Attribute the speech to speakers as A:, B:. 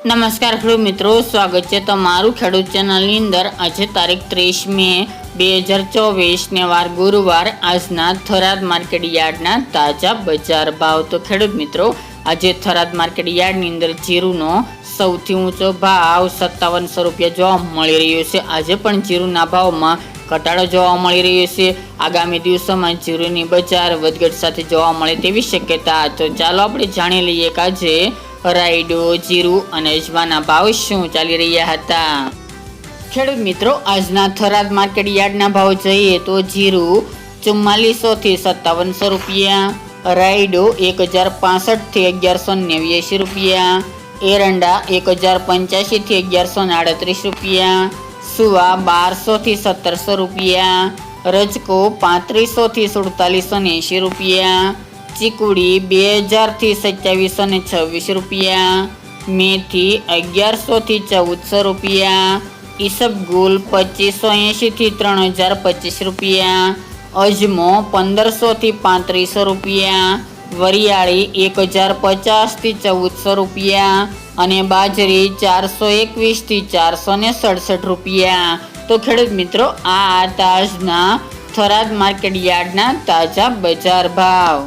A: નમસ્કાર ખેડૂત મિત્રો, સ્વાગત છે તમારું ખેડૂત ચેનલની અંદર। આજે તારીખ 30 મે 2024 ને વાર ગુરુવાર। આજના થરાદ માર્કેટ યાર્ડના તાજા બજાર ભાવ। તો ખેડૂત મિત્રો, આજે થરાદ માર્કેટ યાર્ડની અંદર જીરુનો સૌથી ઊંચો ભાવ 5700 રૂપિયા જોવા મળી રહ્યો છે। આજે પણ જીરુના ભાવમાં ઘટાડો જોવા મળી રહ્યો છે। આગામી દિવસોમાં જીરુની બજાર વધઘટ સાથે જોવા મળે તેવી શક્યતા। તો ચાલો આપણે જાણી લઈએ કે આજે રાયડો, જીરુ અને અજમાના ભાવ શું ચાલી રહ્યા હતા। ખેડૂત મિત્રો, આજના થરાદ માર્કેટ યાર્ડના ભાવ જોઈએ તો જીરુ 4400 થી 5700 રૂપિયા, રાયડો 1065 થી 1189 રૂપિયા, એરંડા 1085 થી 1138 રૂપિયા, સુવા 1200 થી 1700 રૂપિયા, રજકો 3500 થી 4780 રૂપિયા, ચીકુડી 2000 થી 2726 રૂપિયા, મેથી 1100 થી 1400 રૂપિયા, ઈસબગુલ 2580 થી 3025 રૂપિયા, અજમો 1500 થી 3500 રૂપિયા, વરિયાળી 1050 થી 1400 રૂપિયા અને બાજરી 421 થી 467 રૂપિયા। તો ખેડૂત મિત્રો, આ આજના થરાદ માર્કેટ યાર્ડના તાજા બજાર ભાવ।